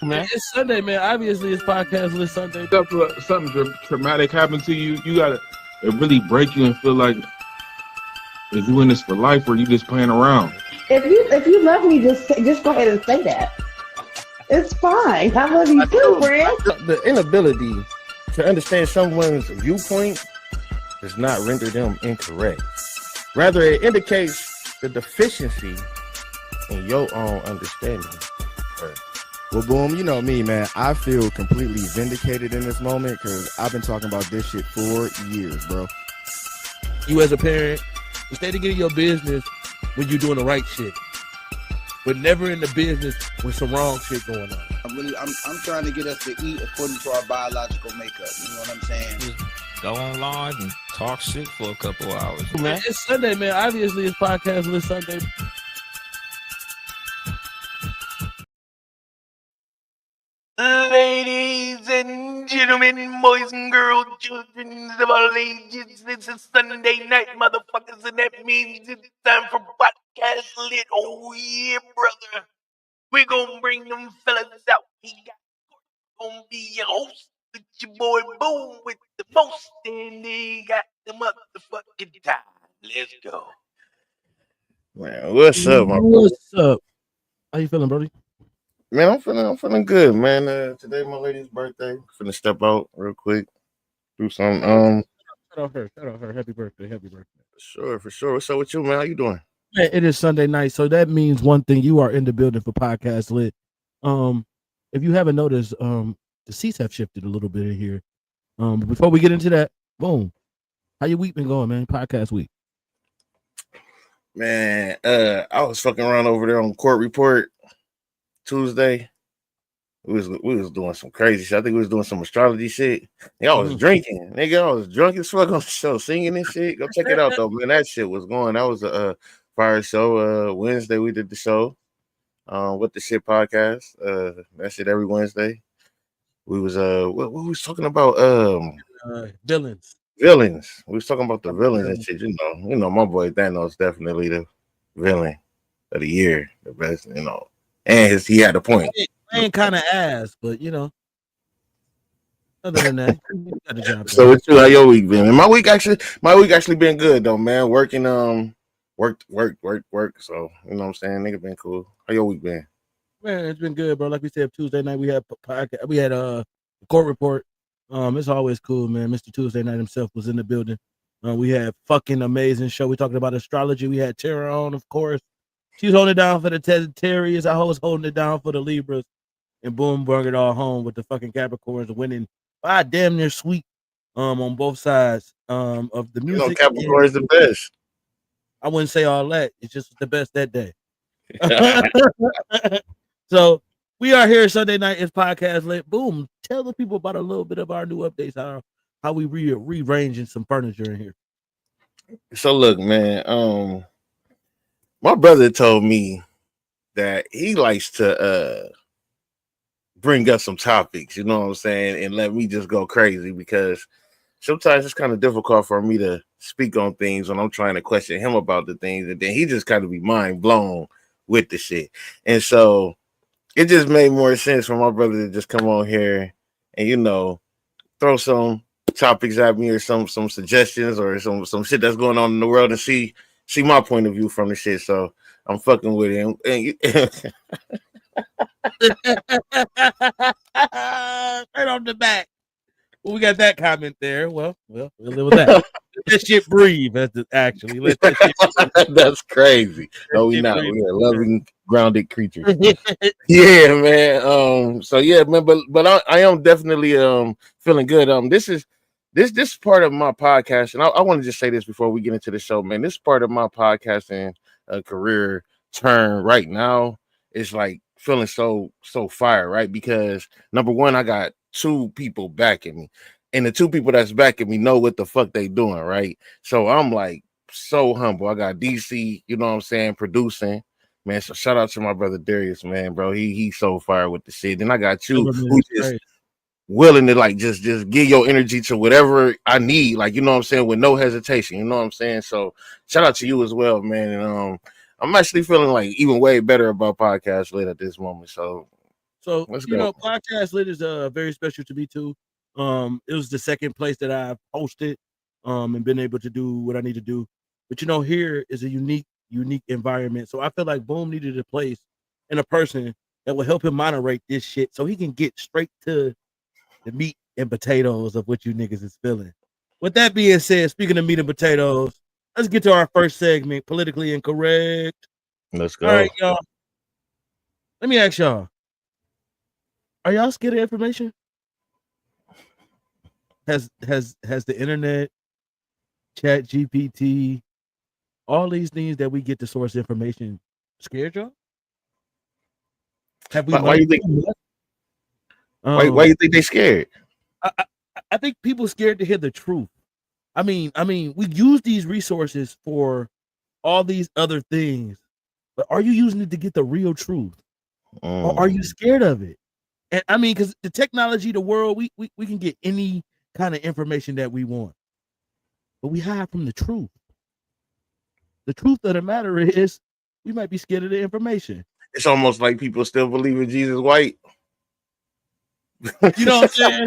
man? It's Sunday, man. Obviously, it's PodcastLit Sunday. Something traumatic happened to you, you gotta it really break you and feel like, is you in this for life or you just playing around? If you love me, just go ahead and say that. It's fine. I love you too, friend. The inability to understand someone's viewpoint does not render them incorrect. Rather, it indicates the deficiency in your own understanding. Well, Boom, you know me, man. I feel completely vindicated in this moment because I've been talking about this shit for years, bro. You as a parent, instead of getting your business when you're doing the right shit, but never in the business with some wrong shit going on. I'm trying to get us to eat according to our biological makeup. You know what I'm saying? Just go on live and talk shit for a couple hours. Man, it's Sunday, man. Obviously, it's PodcastLit Sunday. Ladies and gentlemen, boys and girls, children of all ages, this is Sunday night, motherfuckers, and that means it's time for PodcastLit. Oh yeah, brother. We're gonna bring them fellas out. We got gonna be your host, with your boy Boom with the most, and they got the motherfucking time. Let's go. Man, what's up, my bro? What's up? How you feeling, Brody? Man, I'm feeling good, man. Today my lady's birthday. Finna step out real quick, do some Shout out her. Happy birthday. For sure. What's up with you, man? How you doing? Man, it is Sunday night, so that means one thing: you are in the building for PodcastLit. If you haven't noticed, the seats have shifted a little bit in here. But before we get into that, Boom, how your week been going, man? Podcast week. Man, I was fucking around over there on Court Report Tuesday. We was doing some crazy shit. I think we was doing some astrology shit. Nigga, I was drinking. Nigga, I was drunk as fuck on the show, singing and shit. Go check it out though, man. That shit was going. That was a fire show. Wednesday we did the show. With the shit podcast. That shit every Wednesday. We was what we was talking about? Villains. Villains. We was talking about the villains and shit. You know, my boy Thanos definitely the villain of the year, the best. You know. And he had a point. Playing kind of ass, but you know. Other than that, you got the job. So what's how your week been? And my week actually been good though, man. Working work. So you know what I'm saying, nigga been cool. How your week been? Man, it's been good, bro. Like we said, Tuesday night we had podcast. We had a court report. It's always cool, man. Mr. Tuesday Night himself was in the building. We had fucking amazing show. We talking about astrology. We had Tara on, of course. She's holding it down for the Terrifies. I was holding it down for the Libras. And Boom brought it all home with the fucking Capricorns winning by damn near sweep on both sides of the music. You know, Capricorn is the best. I wouldn't say all that. It's just the best that day. So we are here Sunday night. It's PodcastLit. Boom. Tell the people about a little bit of our new updates, how we rearranging some furniture in here. So look, man, my brother told me that he likes to bring up some topics, you know what I'm saying, and let me just go crazy because sometimes it's kind of difficult for me to speak on things when I'm trying to question him about the things, and then he just kind of be mind blown with the shit. And so it just made more sense for my brother to just come on here and, you know, throw some topics at me or some suggestions or some shit that's going on in the world and see my point of view from the shit. So I'm fucking with him. Right off the back. Well, we got that comment there. Well, we'll live with that. Let that shit breathe. Let that shit That's crazy. No, we not. We're loving, grounded creatures. Yeah, man. So yeah, man. But I am definitely feeling good. This is part of my podcast, and I want to just say this before we get into the show, man. This is part of my podcasting career turn right now. It's like feeling so fire, right? Because number one, I got 2 people backing me, and the 2 people that's backing me know what the fuck they doing, right? So I'm like so humble. I got DC, you know what I'm saying, producing, man. So shout out to my brother Darius, man, bro. He's so fire with the shit. And I got you who just willing to like just give your energy to whatever I need, like, you know what I'm saying, with no hesitation, you know what I'm saying. So shout out to you as well, man. And I'm actually feeling like even way better about PodcastLit at this moment. So So Let's you go. know, Podcast Lit is very special to me too. It was the second place that I've hosted and been able to do what I need to do. But you know, here is a unique environment. So I feel like Boom needed a place and a person that will help him moderate this shit so he can get straight to the meat and potatoes of what you niggas is feeling. With that being said, speaking of meat and potatoes, let's get to our first segment, politically incorrect. Let's go. All right, y'all. Let me ask y'all. Are y'all scared of information? Has the internet, Chat GPT, all these things that we get to source information scared y'all? Have we? Why you think? Why you think they scared? I think people scared to hear the truth. I mean, we use these resources for all these other things, but are you using it to get the real truth, or are you scared of it? And I mean, because the technology, the world, we can get any kind of information that we want, but we hide from the truth. The truth of the matter is, we might be scared of the information. It's almost like people still believe in Jesus white. You know what I'm saying?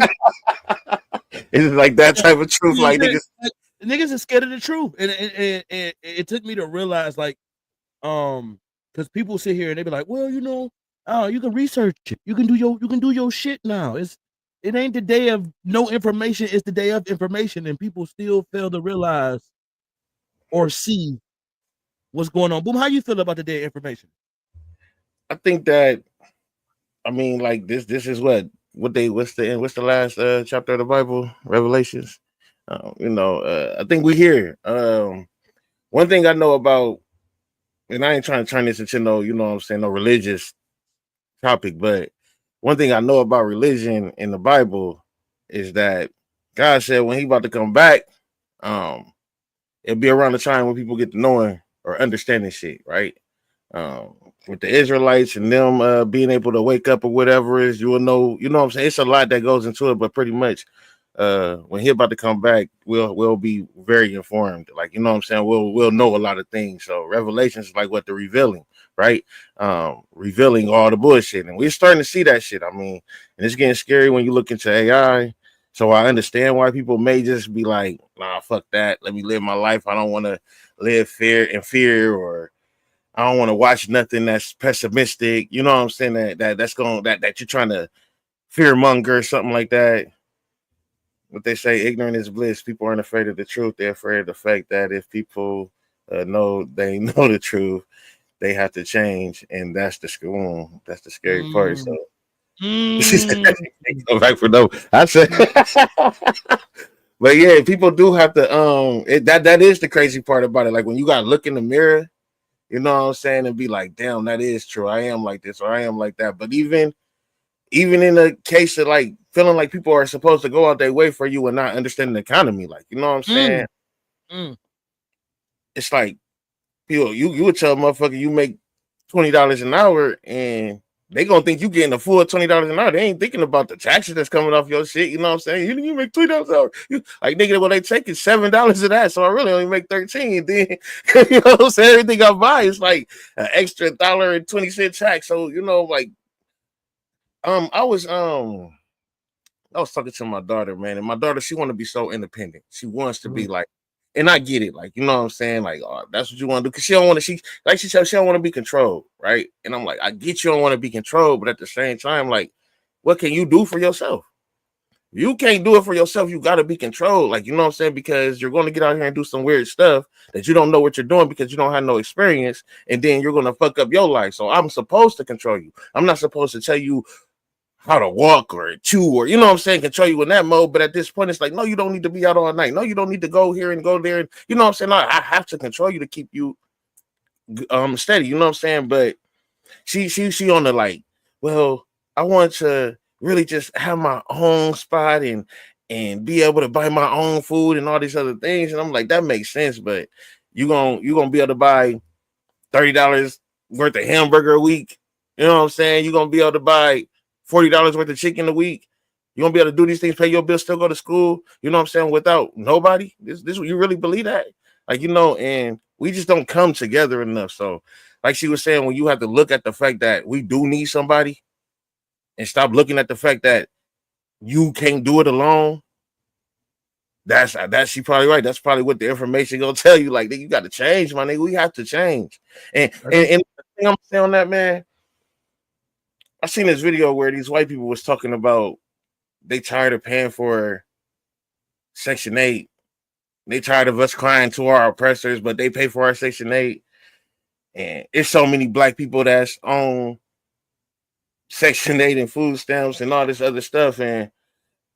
It's like that type of truth. You know, like niggas are scared of the truth, and it took me to realize, like, because people sit here and they be like, well, you know, you can research it, you can do your shit now. It ain't the day of no information, it's the day of information, and people still fail to realize or see what's going on. Boom, how you feel about the day of information? I think that, I mean, like this is what's the last chapter of the Bible, Revelations. I think we here. One thing I know about, and I ain't trying to turn this into no, you know what I'm saying, no religious topic, but one thing I know about religion in the Bible is that God said when he about to come back, it'll be around the time when people get to knowing or understanding shit, right? With the Israelites and them being able to wake up or whatever is, you will know, you know what I'm saying? It's a lot that goes into it, but pretty much when he about to come back, we'll be very informed. Like, you know what I'm saying? We'll know a lot of things. So Revelations is like what they're revealing, right? Revealing all the bullshit. And we're starting to see that shit. I mean, and it's getting scary when you look into AI. So I understand why people may just be like, nah, fuck that. Let me live my life. I don't want to live fear, or I don't want to watch nothing that's pessimistic. You know what I'm saying? That you're trying to fear monger or something like that. What they say, ignorant is bliss. People aren't afraid of the truth. They're afraid of the fact that if people know the truth, they have to change, and that's the scary part. So go back for no. I said, but yeah, people do have to. That is the crazy part about it. Like when you gotta look in the mirror, you know what I'm saying, and be like, damn, that is true. I am like this, or I am like that. But even in the case of like feeling like people are supposed to go out their way for you and not understanding the economy, like, you know what I'm saying? It's like, you would tell a motherfucker you make $20 an hour and they gonna think you getting a full $20 an hour. They ain't thinking about the taxes that's coming off your shit. You know what I'm saying? You make $20 an hour. Like, nigga, what they take is $7 of that. So I really only make 13. Then you know what I'm saying? Everything I buy is like an extra $1.20 tax. So, you know, like, I was talking to my daughter, man, and my daughter, she want to be so independent. She wants to be like, and I get it, like, you know what I'm saying, like, oh, that's what you want to do, because she don't want to. She said she don't want to be controlled, right? And I'm like, I get you don't want to be controlled, but at the same time, like, what can you do for yourself? You can't do it for yourself. You got to be controlled, like, you know what I'm saying, because you're going to get out here and do some weird stuff that you don't know what you're doing because you don't have no experience, and then you're going to fuck up your life. So I'm supposed to control you. I'm not supposed to tell you how to walk or chew, or, you know what I'm saying, control you in that mode. But at this point, it's like, no, you don't need to be out all night. No, you don't need to go here and go there. And, you know what I'm saying? No, I have to control you to keep you steady. You know what I'm saying? But she on the like, well, I want to really just have my own spot and be able to buy my own food and all these other things. And I'm like, that makes sense, but you gonna be able to buy $30 worth of hamburger a week. You know what I'm saying? You're gonna be able to buy $40 worth of chicken a week. You're gonna be able to do these things, pay your bills, still go to school, you know what I'm saying, without nobody. This you really believe that? Like, you know, and we just don't come together enough. So, like she was saying, when you have to look at the fact that we do need somebody, and stop looking at the fact that you can't do it alone. That's she probably right. That's probably what the information gonna tell you. Like, you got to change, my nigga. We have to change. And the thing I'm saying on that, man, I seen this video where these white people was talking about they tired of paying for Section 8. They tired of us crying to our oppressors, but they pay for our Section 8. And it's so many black people that's on Section 8 and food stamps and all this other stuff. And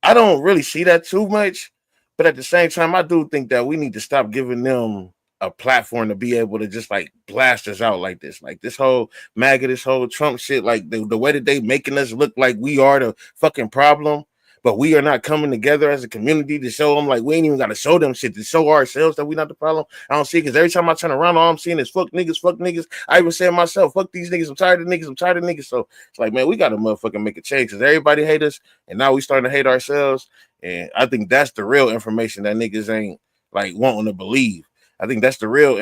I don't really see that too much. But at the same time, I do think that we need to stop giving them a platform to be able to just like blast us out like this. Like this whole MAGA, this whole Trump shit, like the way that they making us look like we are the fucking problem. But we are not coming together as a community to show them, like, we ain't even got to show them shit, to show ourselves that we not the problem. I don't see it, because every time I turn around, all I'm seeing is fuck niggas, fuck niggas. I even say myself, fuck these niggas, I'm tired of niggas, I'm tired of niggas. So it's like, man, we got to motherfucking make a change, because everybody hate us, and now we starting to hate ourselves. And I think that's the real information that niggas ain't, like, wanting to believe. I think that's the real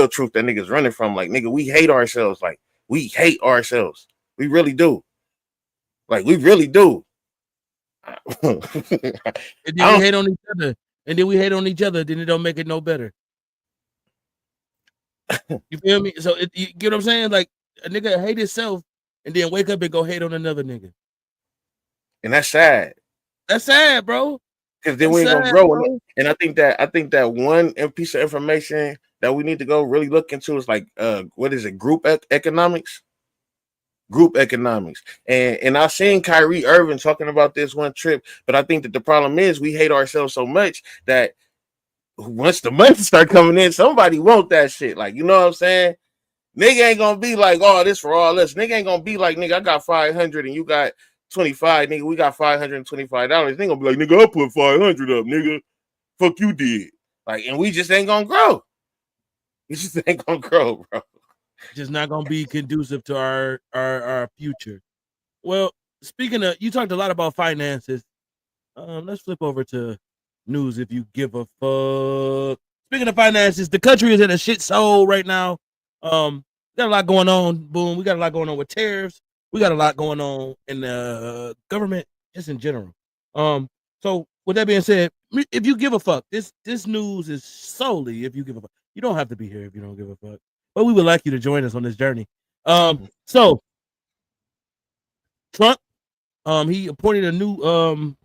truth that niggas running from. Like, nigga, we hate ourselves. Like, we hate ourselves. We really do. Like, we really do. And then we hate on each other. And then we hate on each other. Then it don't make it no better. You feel me? So you get what I'm saying? Like, a nigga hate himself and then wake up and go hate on another nigga. And that's sad. That's sad, bro. Because then we ain't gonna grow. Bro. And I think that one piece of information that we need to go really look into is like, what is it? Group economics. Group economics. And I've seen Kyrie Irving talking about this one trip, but I think that the problem is we hate ourselves so much that once the money start coming in, somebody want that shit. Like, you know what I'm saying? Nigga ain't gonna be like, oh, this for all us. Nigga ain't gonna be like, nigga, I got 500 and you got 25. Nigga, we got $525. Nigga gonna be like, nigga, I'll put 500 up, nigga. Fuck you did. Like, and we just ain't gonna grow. We just ain't gonna grow, bro. Just not gonna be conducive to our future. Well, speaking of, you talked a lot about finances. Let's flip over to news if you give a fuck. Speaking of finances, the country is in a shit hole right now. Got a lot going on. Boom, we got a lot going on with tariffs. We got a lot going on in the government, just in general. So with that being said, if you give a fuck, this news is solely if you give a fuck. You don't have to be here if you don't give a fuck. But we would like you to join us on this journey. So Trump, he appointed a new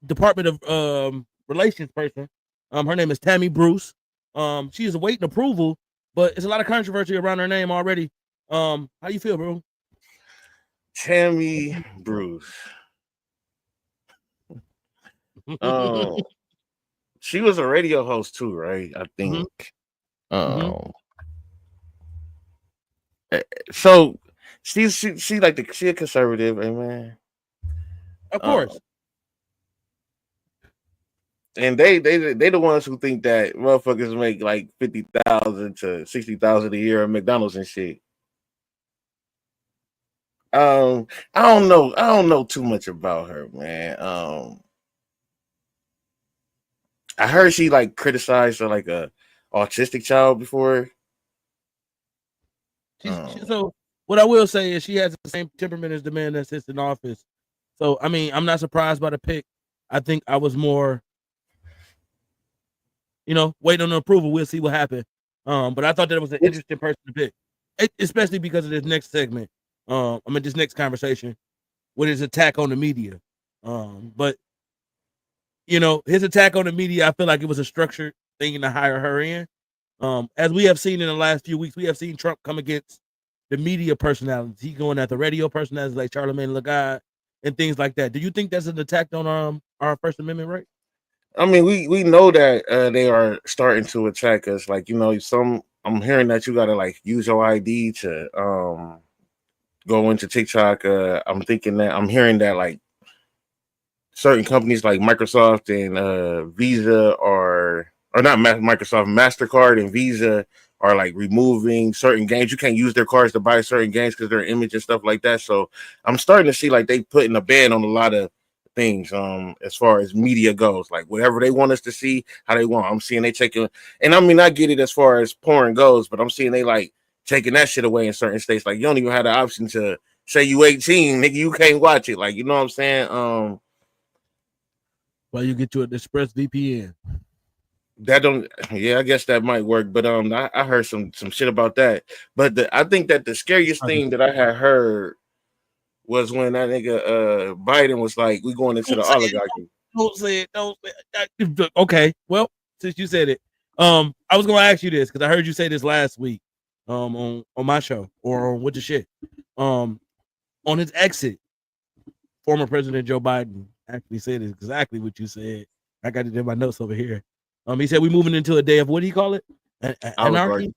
Department of Relations person. Her name is Tammy Bruce. She is awaiting approval, but it's a lot of controversy around her name already. How you feel, bro? Tammy Bruce. She was a radio host too, right? I think. So she like she a conservative, man. Of course. And they the ones who think that motherfuckers make like 50,000 to 60,000 a year at McDonald's and shit. I don't know too much about her, man. I heard she like criticized her like a autistic child before. So what I will say is she has the same temperament as the man that sits in office. So I mean, I'm not surprised by the pick. I think I was more, waiting on the approval. We'll see what happens. But I thought that it was an interesting person to pick, especially because of this next segment. This next conversation with his attack on the media. But his attack on the media, I feel like it was a structured thing to hire her in. As we have seen in the last few weeks, we have seen Trump come against the media personalities. He's going at the radio personalities like Charlamagne Lagarde and things like that. Do you think that's an attack on our First Amendment right? I mean, we know that they are starting to attack us. Like, I'm hearing that you gotta like use your ID to go into TikTok. I'm hearing that like certain companies like Microsoft and Visa or not Microsoft, MasterCard and Visa are like removing certain games. You can't use their cards to buy certain games because their image and stuff like that. So I'm starting to see like they putting a ban on a lot of things as far as media goes. Like whatever they want us to see, how they want. I'm seeing they taking, and I mean I get it as far as porn goes, but I'm seeing they like taking that shit away in certain states. Like you don't even have the option to say you 18, nigga, you can't watch it. Like, you know what I'm saying? Well, you get you an Express VPN. That don't, yeah, I guess that might work. But I heard some shit about that. But I think that the scariest thing that I had heard was when that nigga Biden was like, we going into the oligarchy. Don't say it. Don't say it. Okay. Well, since you said it, I was gonna ask you this because I heard you say this last week, on my show or on What the Shit, on his exit, former President Joe Biden actually said exactly what you said. I got it in my notes over here. He said we're moving into a day of, what do you call it? Anarchy,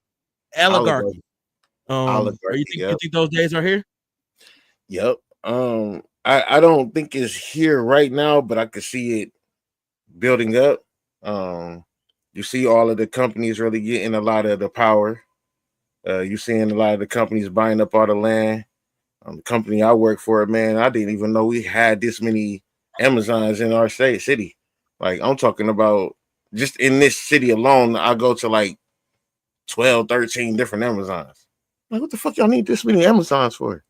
oligarchy. Oligarchy. You think those days are here? Yep. I don't think it's here right now, but I could see it building up. You see all of the companies really getting a lot of the power. You seeing a lot of the companies buying up all the land. The company I work for, man, I didn't even know we had this many Amazons in our city. Like, I'm talking about just in this city alone, I go to like 12, 13 different Amazons. Like, what the fuck y'all need this many Amazons for?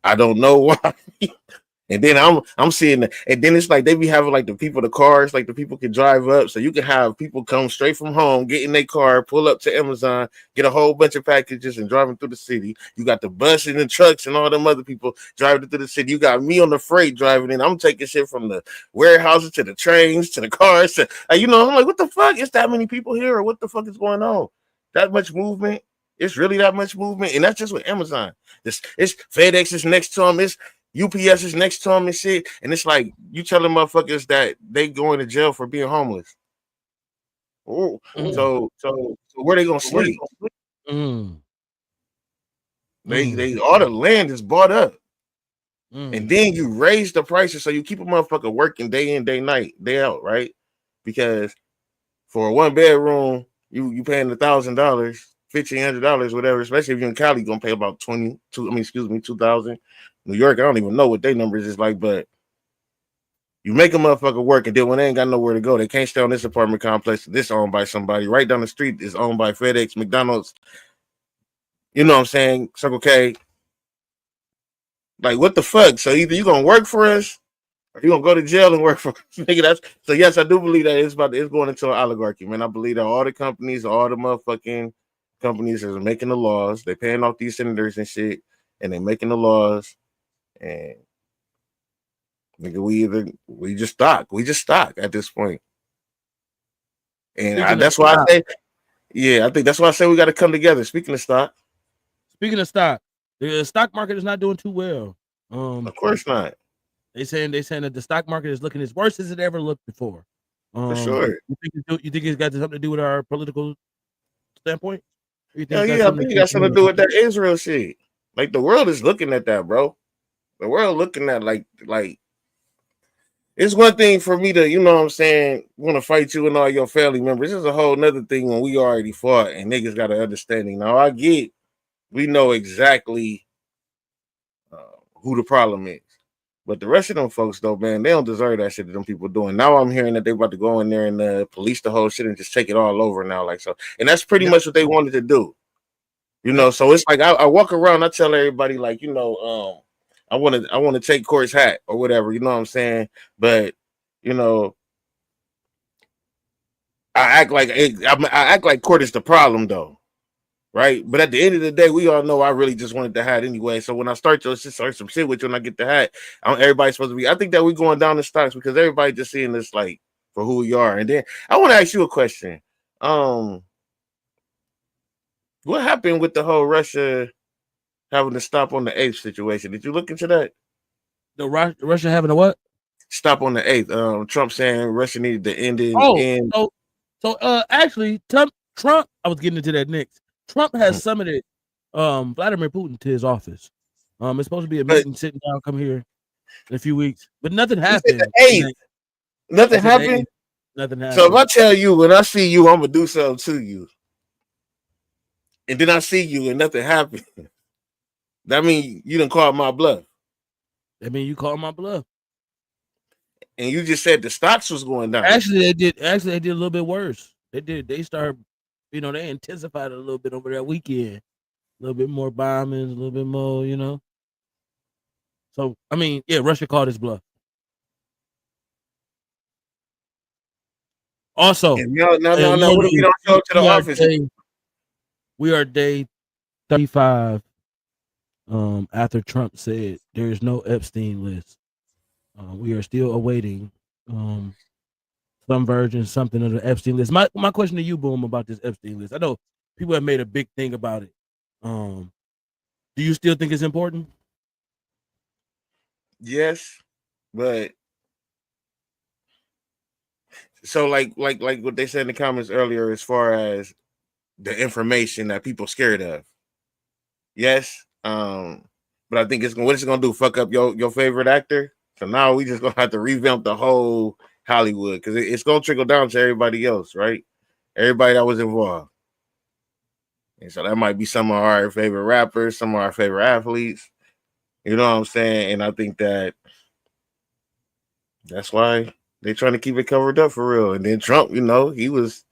I don't know why. And then I'm seeing, and then it's like they be having like the cars, like the people can drive up, so you can have people come straight from home, get in their car, pull up to Amazon, get a whole bunch of packages, and driving through the city. You got the buses and the trucks and all them other people driving through the city. You got me on the freight driving in. I'm taking shit from the warehouses to the trains to the cars. To, I'm like, what the fuck? It's that many people here, or what the fuck is going on? That much movement? It's really that much movement, and that's just with Amazon. It's FedEx is next to them. It's UPS is next to them and shit, and it's like you telling motherfuckers that they going to jail for being homeless. Oh, so where they gonna sleep? They all the land is bought up, and then you raise the prices, so you keep a motherfucker working day in, day out, right? Because for a 1-bedroom, you paying $1,000, $1,500, whatever. Especially if you're in Cali, gonna pay about 2,000. New York, I don't even know what their numbers is like, but you make a motherfucker work, and then when they ain't got nowhere to go, they can't stay on this apartment complex. This owned by somebody. Right down the street is owned by FedEx, McDonald's. You know what I'm saying? Circle K. Like, what the fuck? So either you gonna work for us, or you gonna go to jail and work for us. Nigga, that's so. Yes, I do believe that it's going into an oligarchy, man. I believe that all the companies, all the motherfucking companies are making the laws. They paying off these senators and shit, and they making the laws. And nigga, we just stock at this point. And that's why I say, yeah, I think that's why I say we got to come together. Speaking of stock, the stock market is not doing too well. Of course not. They saying that the stock market is looking as worse as it ever looked before. For sure. You think it's got something to do with our political standpoint? I think it got something to do with that Israel shit. Like, the world is looking at that, bro. The world looking at like it's one thing for me to, you know what I'm saying, want to fight you and all your family members. This is a whole nother thing when we already fought and niggas got an understanding. Now we know exactly who the problem is. But the rest of them folks, though, man, they don't deserve that shit that them people doing. Now I'm hearing that they about to go in there and police the whole shit and just take it all over now. Like, so, and that's pretty much what they wanted to do. You know, so it's like I walk around, I tell everybody, like, you know, I want to take Corey's hat or whatever, you know what I'm saying? But, you know, I act like Court is the problem, though, right? But at the end of the day, we all know I really just wanted the hat anyway. So when I start some shit with you and I get the hat, everybody's supposed to be. I think that we're going down the stocks because everybody just seeing this like for who we are. And then I want to ask you a question. What happened with the whole Russia having to stop on the 8th situation? Did you look into that? The Russia having a what? Stop on the 8th. Trump saying Russia needed to end it. Actually, Trump. I was getting into that next. Trump has summoned Vladimir Putin to his office. It's supposed to be a meeting, sitting down, come here in a few weeks, but nothing happened. Nothing happened. Nothing happened. So if I tell you when I see you, I'm gonna do something to you, and then I see you and nothing happened, that means you didn't call my bluff. That means you called my bluff. And you just said the stocks was going down. Actually, they did a little bit worse. They did. They started, they intensified it a little bit over that weekend. A little bit more bombings, a little bit more, So I mean, yeah, Russia called his bluff. Also, No. What if we don't show up to the office? We are day 35. After Trump said there is no Epstein list, we are still awaiting some version, something of the Epstein list. My question to you, Boom, about this Epstein list. I know people have made a big thing about it. Do you still think it's important? Yes, but so like what they said in the comments earlier, as far as the information that people scared of. Yes, but I think what it's gonna do, fuck up your favorite actor. So now we just gonna have to revamp the whole Hollywood because it's gonna trickle down to everybody else, right? Everybody that was involved. And so that might be some of our favorite rappers, some of our favorite athletes. You know what I'm saying? And I think that's why they're trying to keep it covered up for real. And then Trump, he was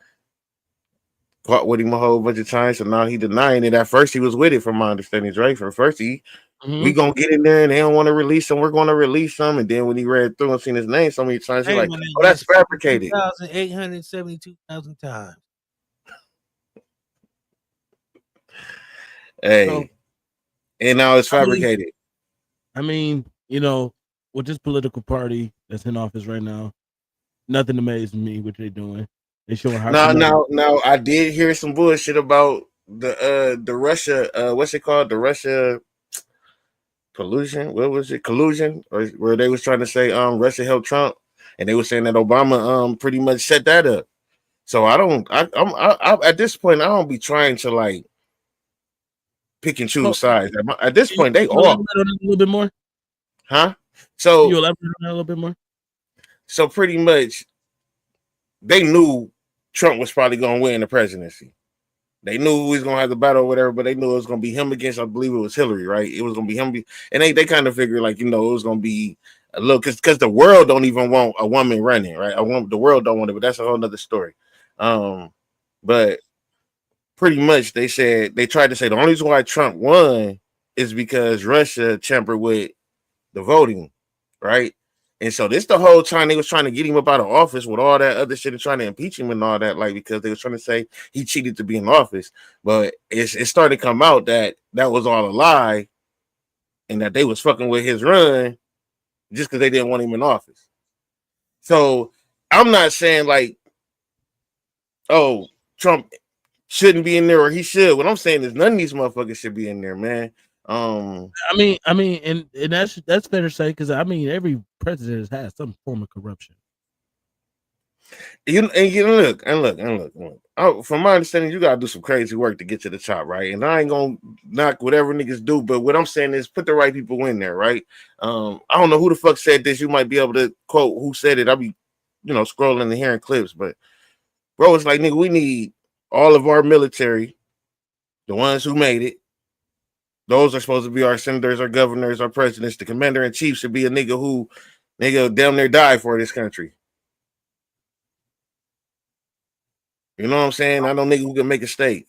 caught with him a whole bunch of times, so now he denying it. At first, he was with it, from my understanding, right? From first, we gonna get in there, and they don't want to release him. We're gonna release him, and then when he read through and seen his name so many times, he's like, "Oh, that's fabricated." 872,000 times. Hey, and now it's fabricated. I mean, with this political party that's in office right now, nothing amazes me what they're doing. They showing how. Now, I did hear some bullshit about the Russia. What's it called? The Russia collusion. What was it? Collusion, or where they was trying to say Russia helped Trump, and they were saying that Obama pretty much set that up. So I'm at this point, I don't be trying to like pick and choose sides. At this point, they all a little bit more, huh? So can you elaborate on that a little bit more? So pretty much, they knew Trump was probably going to win the presidency. They knew who was going to have the battle or whatever, but they knew it was going to be him against, I believe it was Hillary, right? It was going to be him. And they kind of figured, like, it was going to be a little, because the world don't even want a woman running, right? The world don't want it, but that's a whole nother story. But pretty much they tried to say the only reason why Trump won is because Russia tampered with the voting, right? And so this the whole time they was trying to get him up out of office with all that other shit and trying to impeach him and all that, like, because they was trying to say he cheated to be in office. But it started to come out that was all a lie and that they was fucking with his run just because they didn't want him in office. So I'm not saying like, oh, Trump shouldn't be in there or he should. What I'm saying is none of these motherfuckers should be in there, man. I mean, and that's fair to say, because I mean every president has had some form of corruption. Look. From my understanding, you gotta do some crazy work to get to the top, right? And I ain't gonna knock whatever niggas do, but what I'm saying is put the right people in there, right? I don't know who the fuck said this. You might be able to quote who said it. I'll be, scrolling and hearing clips, but bro, it's like, nigga, we need all of our military, the ones who made it. Those are supposed to be our senators, our governors, our presidents. The commander in chief should be a nigga who damn near died for this country. You know what I'm saying? I know nigga who can make a steak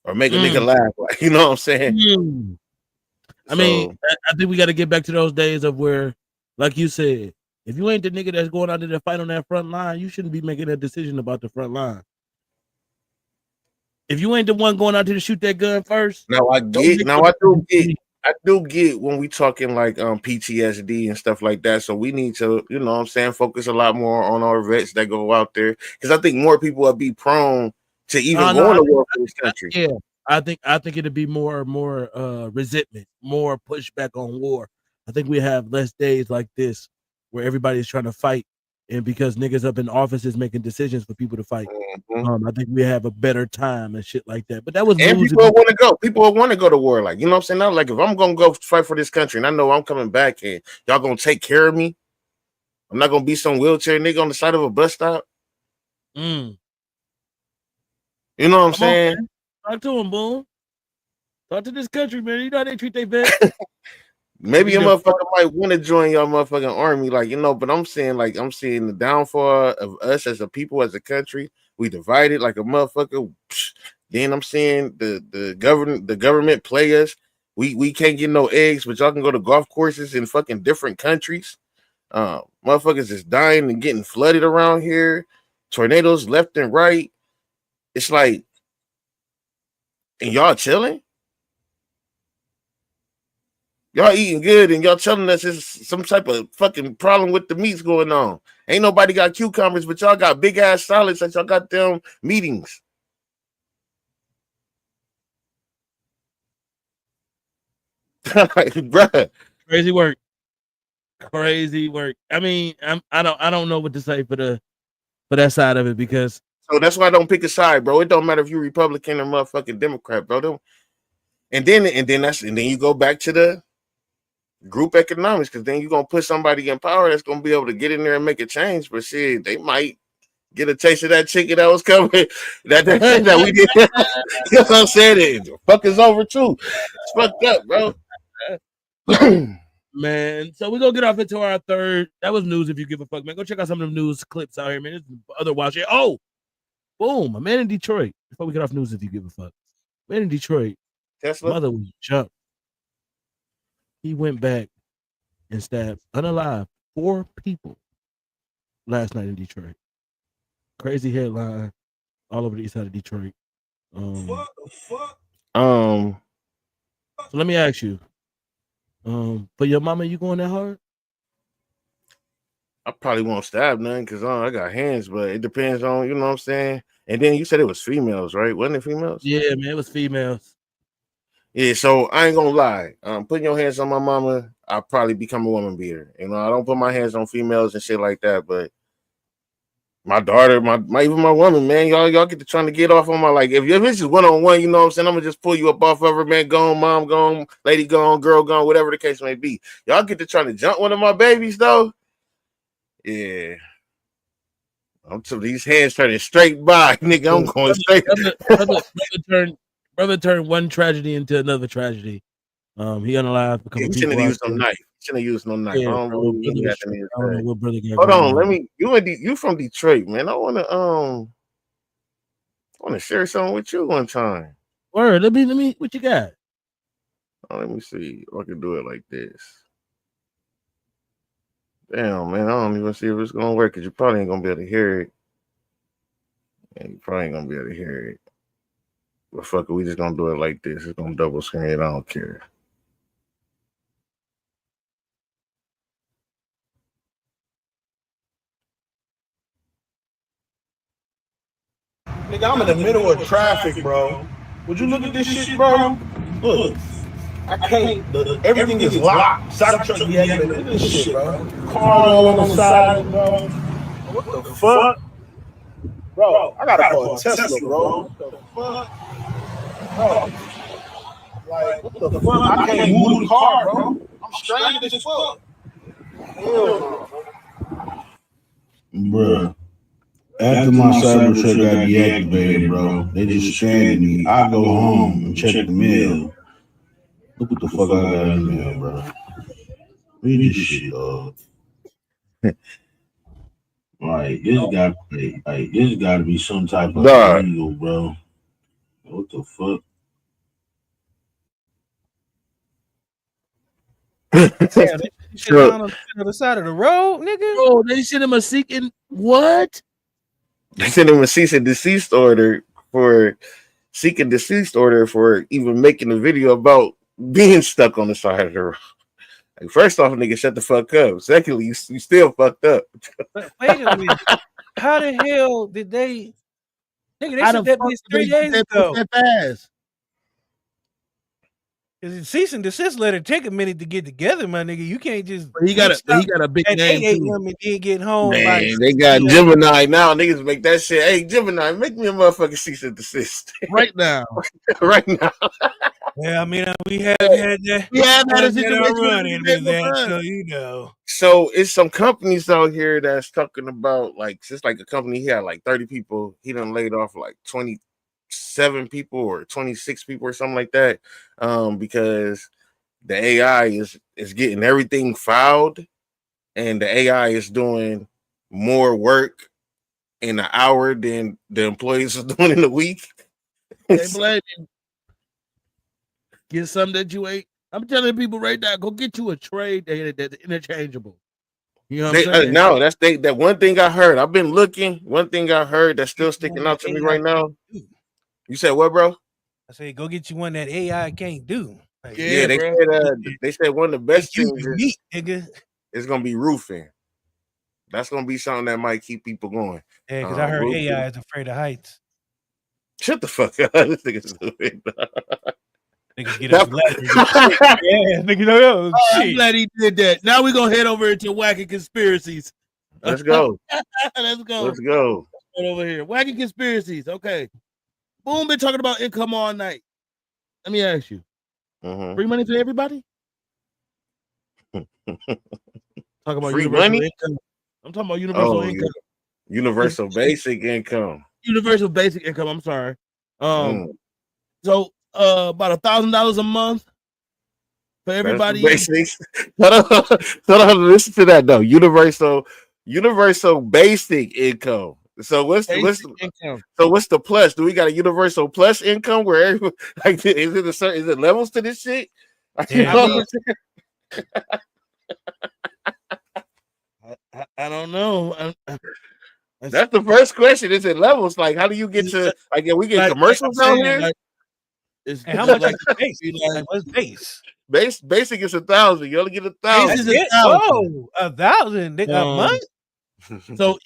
or make a nigga laugh. Like, you know what I'm saying? I mean, I think we got to get back to those days of where, like you said, if you ain't the nigga that's going out there to fight on that front line, you shouldn't be making a decision about the front line. If you ain't the one going out there to shoot that gun first. I do get when we talking like PTSD and stuff like that. So we need to, focus a lot more on our vets that go out there, because I think more people will be prone to even going to war for this country. Yeah, I think it'd be more resentment, more pushback on war. I think we have less days like this where everybody's trying to fight, and because niggas up in offices making decisions for people to fight. I think we have a better time and shit like that. But that was, and people want to go. People want to go to war. Like, you know what I'm saying? Now, like, if I'm gonna go fight for this country and I know I'm coming back and y'all gonna take care of me, I'm not gonna be some wheelchair nigga on the side of a bus stop. You know what I'm saying? Talk to him, Boom. Talk to this country, man. You know how they treat their vets. Maybe your motherfucker might want to join your motherfucking army, like, but I'm saying, like, I'm seeing the downfall of us as a people, as a country. We divided like a motherfucker. Then I'm seeing the government play us. We can't get no eggs, but y'all can go to golf courses in fucking different countries. Motherfuckers is dying and getting flooded around here. Tornadoes left and right. It's like, and y'all chilling? Y'all eating good and y'all telling us it's some type of fucking problem with the meats going on. Ain't nobody got cucumbers, but y'all got big ass salads at y'all got them meetings. Like, bruh. Crazy work. I mean, I don't know what to say for that side of it, because so that's why I don't pick a side, bro. It don't matter if you're Republican or motherfucking Democrat, bro. And then you go back to the group economics, because then you're gonna put somebody in power that's gonna be able to get in there and make a change. But shit, they might get a taste of that chicken that was coming that we did. You know what I'm saying? The fuck is over too. It's fucked up, bro. Man, so we're gonna get off into our third. That was news if you give a fuck, man. Go check out some of them news clips out here, man. There's other wild shit. Oh, boom, a man in Detroit. Before we get off news if you give a fuck. Man in Detroit. Tesla. Mother was jumped. He went back and stabbed unalive 4 people last night in Detroit. Crazy headline all over the east side of Detroit. What the fuck? So let me ask you. For your mama, you going that hard? I probably won't stab none because I got hands, but it depends on, you know what I'm saying? And then you said it was females, right? Wasn't it females? Yeah, man, it was females. Yeah, so I ain't gonna lie. Putting your hands on my mama, I'll probably become a woman beater. You know, I don't put my hands on females and shit like that, but my daughter, even my woman, man, y'all get to trying to get off on my, like, if it's just one-on-one, you know what I'm saying? I'm gonna just pull you up off of her, man. Gone, mom gone, lady gone, girl gone, whatever the case may be. Y'all get to trying to jump one of my babies, though. Yeah. I'm to these hands turning straight by, nigga. I'm going straight. Brother turned one tragedy into another tragedy. He unalived a couple people. Shouldn't have used no knife. Shouldn't have used no knife. Yeah, I don't know what brother got. Hold on, let me. You from Detroit, man. I wanna share something with you one time. Word. Let me. What you got? Let me see if I can do it like this. Damn, man, I don't even see if it's gonna work because you probably ain't gonna be able to hear it. And you probably ain't gonna be able to hear it. But fuck it, we just gonna do it like this. It's gonna double screen it. I don't care. Nigga, I'm in the middle of traffic, bro. Would you look at this shit, bro? Look. I can't. Everything is locked. Side truck be acting. Look at this shit, bro. Cars all on the side, bro. What the fuck? Bro, I gotta call a Tesla, bro. What the fuck? Bro. Like, what the fuck? I can't move the car, bro. I'm stranded as fuck. Hell no. Bruh. After my Cybertruck got deactivated, bro, they just stranded me. I go home and check the mail. Look what the fuck I got in the mail, bro. Read this shit, dog. Like, this got to be some type of illegal, bro. What the fuck? Damn, they shit down on the other side of the road, nigga. Oh, they sent him a seeking what? They sent him a cease and desist order for even making a video about being stuck on the side of the road. Like, first off, nigga, shut the fuck up. Secondly, you still fucked up. Wait a minute. How the hell did they? Nigga, they said that bitch 3 days ago. Cause the cease and desist letter take a minute to get together, my nigga. You can't just. He got a big at name 8 too. a.m. and then get home. Man, they got Gemini now. Niggas make that shit. Hey, Gemini, make me a motherfucking cease and desist right now. Right now. Yeah, I mean, we have had that. We have had a situation with that, so you know. So it's some companies out here that's talking about, like, just like a company, he had like 30 people. He done laid off like 27 people or 26 people or something like that. Because the AI is getting everything filed, and the AI is doing more work in an hour than the employees are doing in a week. get something that you ain't. I'm telling people right now, go get you a trade that's interchangeable. You know what I'm saying? No, that one thing I heard. I've been looking. One thing I heard that's still sticking out to me right now. You said what, bro? I said, go get you one that AI can't do. Like, yeah, they said one of the best things is gonna be roofing. That's gonna be something that might keep people going. Yeah, because I heard roofing. AI is afraid of heights. Shut the fuck up. This nigga's stupid. Niggas get up yeah, nigga, no, I'm glad he did that. Now we're gonna head over into wacky conspiracies. Let's go. Let's go. Let's go. Over here. Wacky conspiracies. Okay. Boom, been talking about income all night. Let me ask you. Free money for everybody? Talk about free universal money? income. I'm talking about universal income. Universal basic income. Universal basic income. I'm sorry. So about $1,000 a month for everybody. Basics. Hold on, listen to that though. Universal basic income. So what's the plus? Do we got a universal plus income where like is it levels to this shit? Yeah. I don't know. That's the first question. Is it levels? Like, how do you get to like? We get commercials out here. And how much is the base? What's base? Basic is 1,000. You only get 1,000. Oh, 1,000 a month. So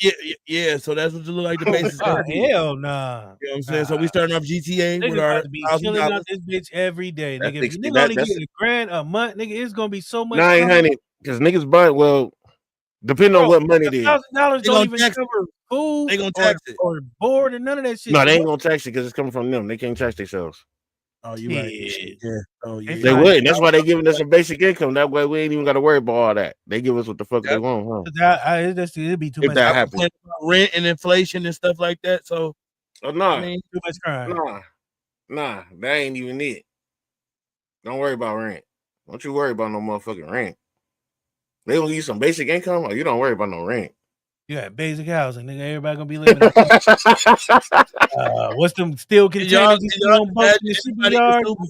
yeah. So that's what you look like the base is. Oh, hell nah. You know what I'm saying? So we starting off GTA with our chilling out this bitch every day, nigga. If you only get $1,000 a month, nigga, it's gonna be so much. 900 because niggas buy depending on what money it is. $1,000 don't even cover food. They gonna tax it or board and none of that shit. No, they ain't gonna tax it because it's coming from them. They can't tax themselves. Oh, you right. Yeah. Oh, yeah. They would. That's why they giving us a basic income. That way we ain't even got to worry about all that. They give us what the fuck they want, huh? It'd be too if much. That happens. Rent and inflation and stuff like that. So, too much crime. Nah, that ain't even it. Don't worry about rent. Don't you worry about no motherfucking rent. They gonna give you some basic income, or you don't worry about no rent. You got basic housing, nigga. Everybody gonna be living. What's them steel containers?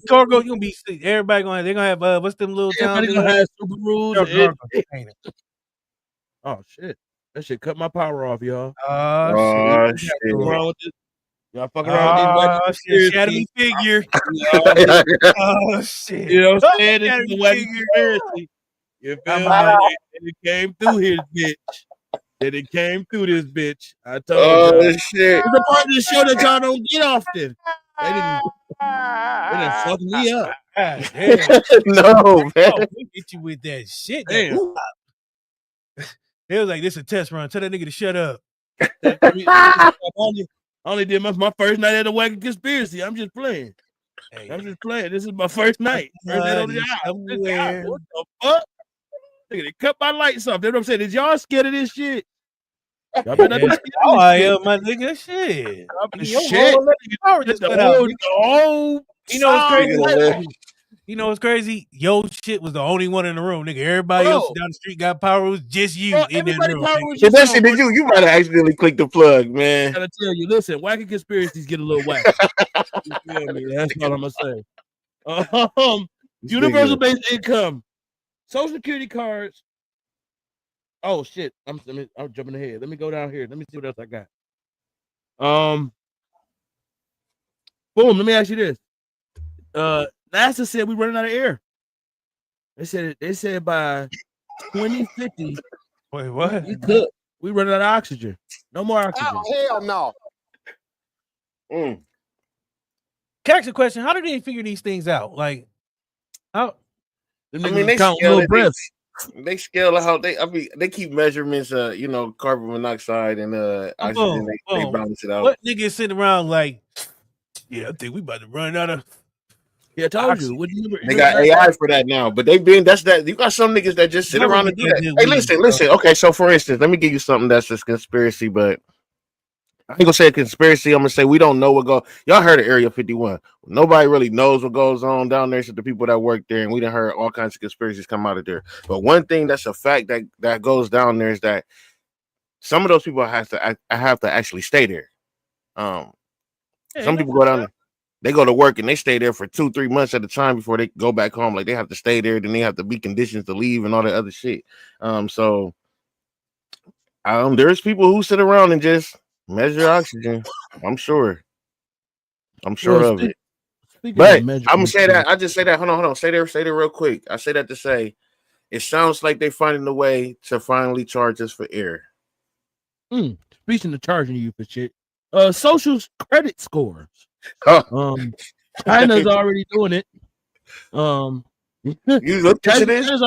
Cargo. You gonna be. Everybody gonna. They gonna have. What's them little towns? Everybody gonna have Subarus. Oh shit! That shit cut my power off, y'all. Oh shit! What's wrong with this? Y'all fucking around with these shadowy figure. Oh shit! You know what I'm saying? This is a wacky conspiracy. You feel me? It came through his bitch. It came through this bitch. I told you. Shit. It's a part of the show that y'all don't get often. They didn't fuck me up. No, man. We get you with that shit. Damn. They was like, this is a test run. Tell that nigga to shut up. I only did my first night at the wacky conspiracy. I'm just playing. I'm just playing. This is my first night. First night on the job. What the fuck? Nigga, they cut my lights off. That's what I'm saying. Is y'all scared of this shit? Y'all better not be scared of this shit. My nigga. Shit. You know what's crazy? You know what's crazy? Yo shit was the only one in the room, nigga. Everybody else down the street got power. It was just you in that room. If that shit is you might have accidentally clicked the plug, man. I gotta tell you, listen, wacky conspiracies get a little whack. You feel me? That's all I'm gonna say. Universal basic income. Social Security cards. Oh shit! I'm jumping ahead. Let me go down here. Let me see what else I got. Boom. Let me ask you this. NASA said we're running out of air. They said by 2050. Wait, what? We running out of oxygen. No more oxygen. Oh, hell no. Can I ask a question? How do they figure these things out? Like, how? They count little breaths. They scale out. They keep measurements. Carbon monoxide and oxygen. They balance it out. What niggas sitting around like? Yeah, I think we about to run out of. Yeah, I told you. They got AI for that now, but they've been. That's that. You got some niggas that just sit around and do that. Hey, listen. Okay, so for instance, let me give you something that's just conspiracy, but I ain't gonna say a conspiracy. I'm gonna say we don't know what goes. Y'all heard of Area 51? Nobody really knows what goes on down there. So the people that work there, and we done heard all kinds of conspiracies come out of there. But one thing that's a fact that goes down there is that some of those people have to actually stay there. Some people go down there. They go to work and they stay there for 2-3 months at a time before they go back home. Like they have to stay there, then they have to be conditioned to leave and all that other shit. So there's people who sit around and just measure oxygen. I'm sure of it. But I'm gonna say that. I just say that. Hold on. Stay there real quick. I say that to say it sounds like they're finding a way to finally charge us for air. Speaking of charging you for shit, social credit scores. China's already doing it. You looked at this?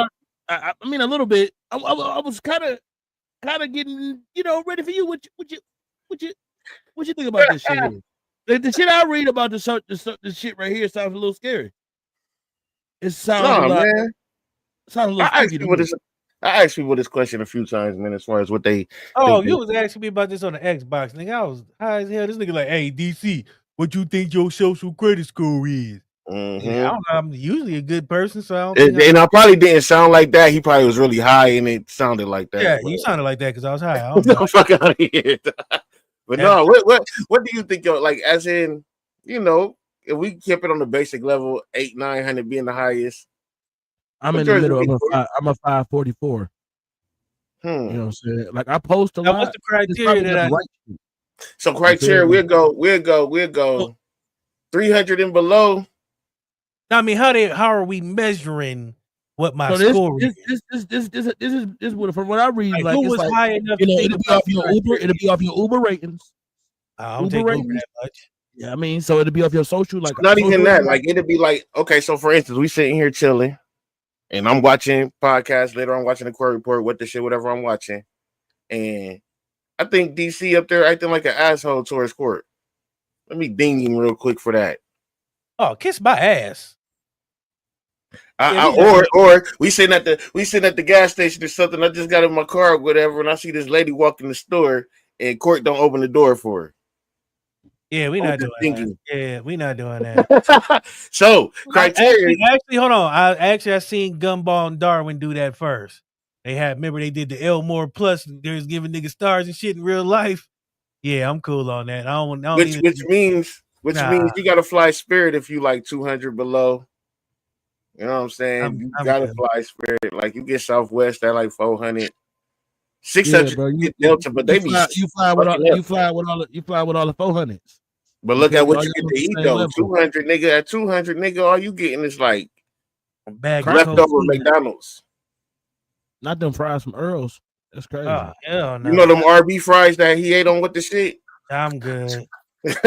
I mean, a little bit. I was kind of getting, ready for you. What you think about this shit here? The shit I read about the shit right here sounds a little scary. It sounds man. Sounds a little scary to me. I asked people this question a few times, man, as far as what they. Oh, you was asking me about this on the Xbox, nigga. I was high as hell. This nigga like, hey, DC, what you think your social credit score is? Mm-hmm. Yeah, I don't know. I'm usually a good person, so I don't. And I probably didn't sound like that. He probably was really high, and it sounded like that. Yeah, you sounded like that because I was high. I don't know. Fuck out of here. But no, what do you think? Like, as in, if we keep it on the basic level, 800-900 being the highest. I'm in the middle. I'm a 544. You know what I'm saying? Like I post a lot. What's the criteria? So criteria, we'll go 300 and below. I mean, how are we measuring what my score is? This is what, from what I read, like who was high enough? It'll be off your Uber. It'll be off your Uber ratings. I don't think Uber that much. Yeah, I mean, so it'll be off your social. Like not even that. Like it'll be like, okay, so for instance, we sitting here chilling. And I'm watching podcasts later. I'm watching the court report, whatever I'm watching. And I think DC up there acting like an asshole towards court. Let me ding him real quick for that. Oh, kiss my ass. Or we sitting at the gas station or something. I just got in my car or whatever, and I see this lady walk in the store, and court don't open the door for her. Yeah, we're not doing that. Yeah, we're not doing that. So criteria. Actually, hold on. I seen Gumball and Darwin do that first. Remember they did the Elmore Plus. They was giving niggas stars and shit in real life. Yeah, I'm cool on that. Which means you gotta fly Spirit if you like 200 below. You know what I'm saying? You gotta fly Spirit. Like you get Southwest at like 400. 600 bro, you get Delta, but they you fly with all the 400s. But look at what you get to eat though. 200 nigga at 200 nigga, all you getting is like leftover McDonald's. Not them fries from Earl's. That's crazy. Oh, hell no. You know them RB fries that he ate on with the shit? I'm good. I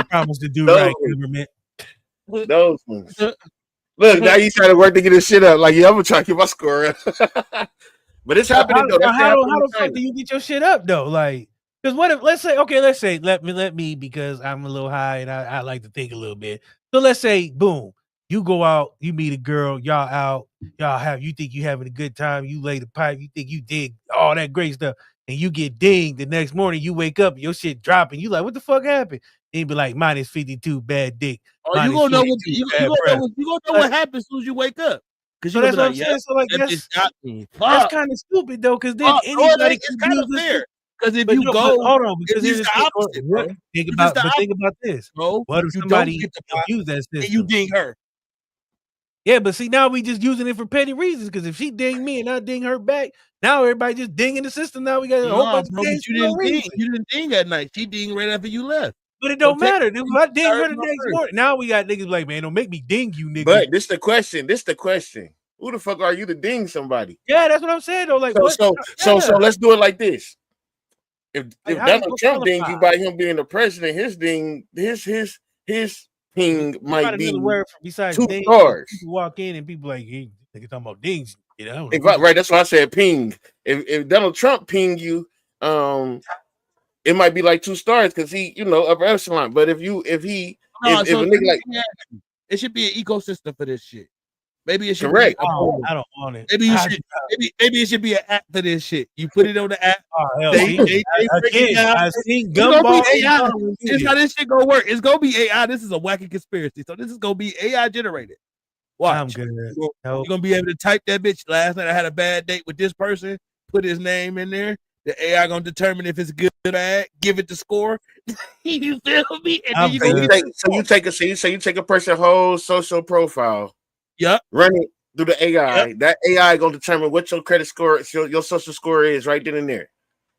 promise to do right, government. Those ones. Look, now you trying to work to get this shit up. Like, yeah, I'm gonna try to get my score up. But it's happening though. How the fuck do you get your shit up though? Like, because what if let's say let me because I'm a little high and I like to think a little bit. So let's say, boom, you go out, you meet a girl, y'all out, you think you having a good time, you lay the pipe, you think you dig all that great stuff, and you get dinged the next morning, you wake up, your shit dropping, you like, what the fuck happened? And you be like, minus 52, bad dick. Oh, you gonna know what happens as soon as you wake up. So that's what I'm saying. So like that's kind of stupid though, because then anybody can kind of fair. Because if you go, hold on, because it's the opposite, bro. Think about this, bro. What if somebody use that system and you ding her? Yeah, but see, now we just using it for petty reasons. Because if she ding me and I ding her back, now everybody just dinging the system. Now we got a whole bunch of dings. You didn't ding at night. She dinged right after you left. But it don't matter. If I ding her the next morning, now we got niggas like, man, don't make me ding you, nigga. But this the question. Who the fuck are you to ding somebody? Yeah, that's what I'm saying though. Like, so let's do it like this. If Donald Trump dinged you by him being the president, his ping might be besides 2 stars. People walk in and people like, hey, nigga talking about dings. You know, right? That's why I said ping. If Donald Trump ping you, it might be like 2 stars because he, upper echelon. But if a nigga like, it should be an ecosystem for this shit. Maybe it should correct. I don't want it. Maybe it should be an app for this shit. You put it on the app. I seen Gumball. This is how this shit gonna work. It's gonna be AI. This is a wacky conspiracy. So this is gonna be AI generated. Watch. I'm good. You're gonna be able to type that bitch. Last night I had a bad date with this person. Put his name in there. The AI gonna determine if it's good or bad. Give it the score. You feel me? And then you So go you take a person's whole social profile. Yep. Run it through the AI. Yep. That AI gonna determine what your credit score, your social score is right then and there.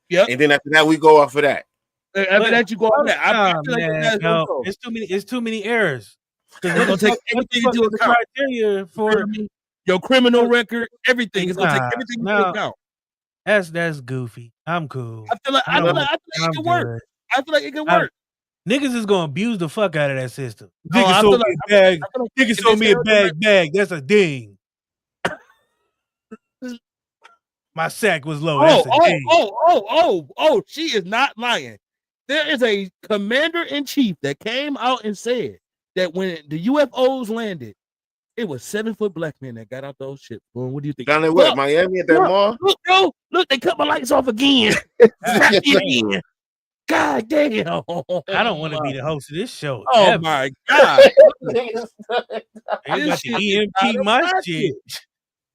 Yep. And then after that, we go off of that. After that, you go off that. I feel like man, that's no, go. it's too many errors. It's What gonna the take fuck, what the everything fuck into is the account. criteria for Your criminal record, everything. It's gonna take Nah, everything into no. account. That's goofy. I'm cool. I feel like I'm it can work. good. I feel like it can work. Niggas is gonna abuse the fuck out of that system. No, Niggas I sold feel me like- a bag. I feel like Niggas if sold they me a sell them bag. That's a ding. My sack was low. That's a ding. She is not lying. There is a commander-in-chief that came out and said that when the UFOs landed, it was 7-foot black men that got out those ships. Boom, what do you think? Down in what, Miami at that mall? Look, bro. Look, they cut my lights off again. Zap me again. God damn. I don't want to be the host of this show. Oh ever. my God. They about to shit is EMP out my of shit. pocket.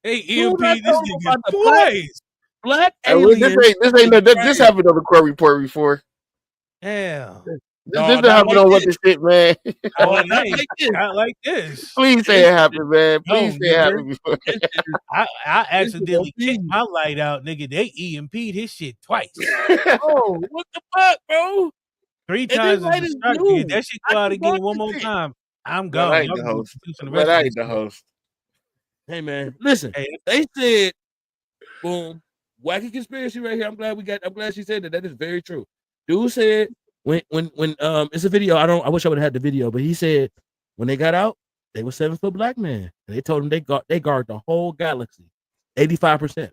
Hey, Dude, EMP I this told you nigga about the black- twice. Black Hey, well, aliens. this happened on the court report before. Damn. This didn't happen on what the shit, man. Not like this. Please say it happened, man. Please say it nigga. happened before. I accidentally kicked my light out, nigga. They EMP'd his shit twice. Oh, what the fuck, bro? 3 And this times light is is destructive. new. If that shit I go out can again watch one this more shit. time, I'm But gone. I ain't Y'all the can host. produce the But rest I of ain't the this shit. host. Hey man, listen. Hey. They said, boom, wacky conspiracy right here. I'm glad she said that. That is very true. Dude said when it's a video. I wish I would have had the video, but he said when they got out, they were 7-foot black men. And they told him they guard the whole galaxy. 85%.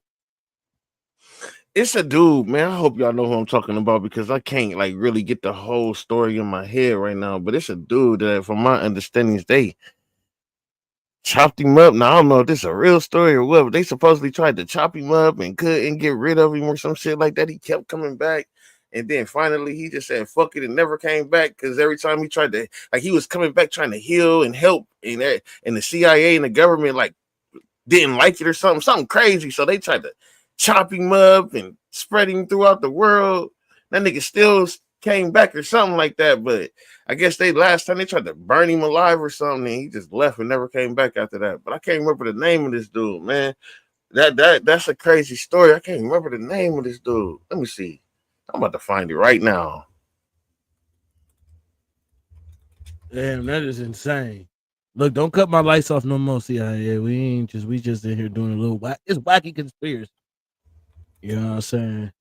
It's a dude, man. I hope y'all know who I'm talking about because I can't like really get the whole story in my head right now. But it's a dude that, from my understanding, they chopped him up. Now I don't know if this is a real story or what, but they supposedly tried to chop him up and couldn't get rid of him or some shit like that. He kept coming back. And then finally he just said fuck it and never came back because every time he tried to, like, he was coming back trying to heal and help, and the CIA and the government like didn't like it or something crazy. So they tried to chop him up and spread him throughout the world. That nigga still came back or something like that, but I guess last time they tried to burn him alive or something, and he just left and never came back after that. But I can't remember the name of this dude, man. That's a crazy story. I can't remember the name of this dude. Let me see. I'm about to find it right now. Damn, that is insane. Look, don't cut my lights off no more, CIA. We just in here doing a little it's wacky conspiracy. You know what I'm saying?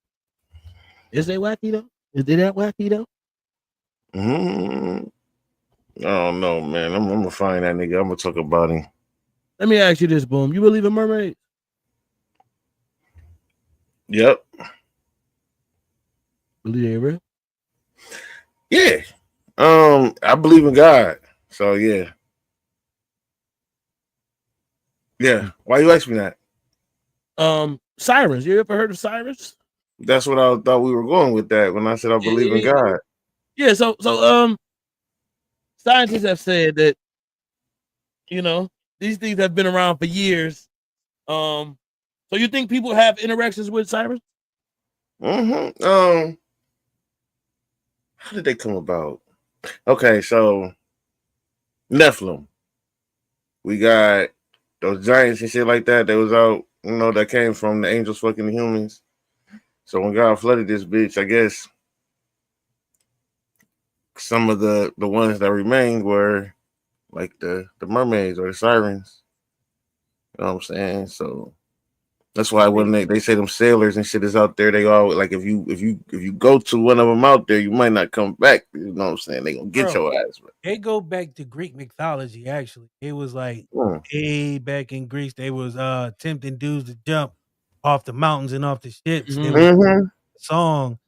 Is they wacky though? Is they that wacky though? I don't know, man. I'm gonna find that nigga. I'm gonna talk about him. Let me ask you this, Boom. You believe in mermaids? Yep. Believe they real? Yeah. I believe in God. So yeah. Yeah. Why you ask me that? Sirens. You ever heard of sirens? That's what I thought we were going with that when I said I believe in God. Yeah, so scientists have said that, you know, these things have been around for years. So you think people have interactions with sirens? Mm-hmm. How did they come about? Okay, so Nephilim. We got those giants and shit like that. That was out, that came from the angels fucking the humans. So when God flooded this bitch, I guess some of the ones that remained were like the mermaids or the sirens. You know what I'm saying? So that's why when they say them sailors and shit is out there, they all like if you go to one of them out there, you might not come back. You know what I'm saying? They gonna get your ass. Bro. They go back to Greek mythology. Actually, it was like way back in Greece. They was tempting dudes to jump off the mountains and off the ships. There was a song,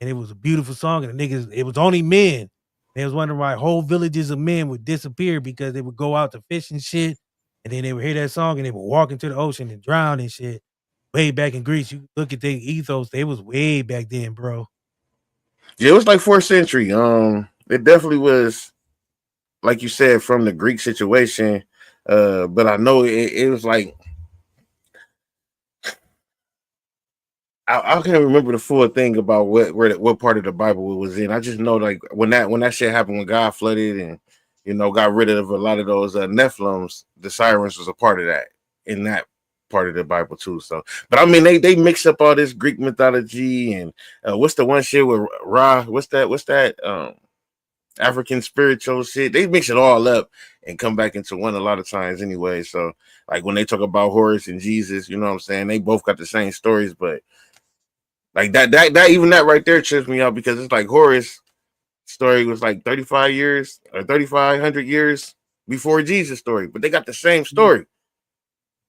and it was a beautiful song. And the niggas, it was only men. They was wondering why whole villages of men would disappear because they would go out to fish and shit, and then they would hear that song and they would walk into the ocean and drown and shit. Way back in Greece, you look at the ethos, they was way back then, bro. Yeah, it was like 4th century. It definitely was, like you said, from the Greek situation. But I know it was like I can't remember the full thing about what part of the Bible it was in. I just know like when that shit happened, when God flooded and got rid of a lot of those Nephilims, the sirens was a part of that in that part of the Bible too. So, but I mean they mix up all this Greek mythology and what's the one shit with Ra? What's that? African spiritual shit. They mix it all up and come back into one a lot of times anyway. So, like when they talk about Horus and Jesus, you know what I'm saying? They both got the same stories, but like that even that right there trips me out because it's like Horus' story was like 35 years or 3,500 years before Jesus' story, but they got the same story.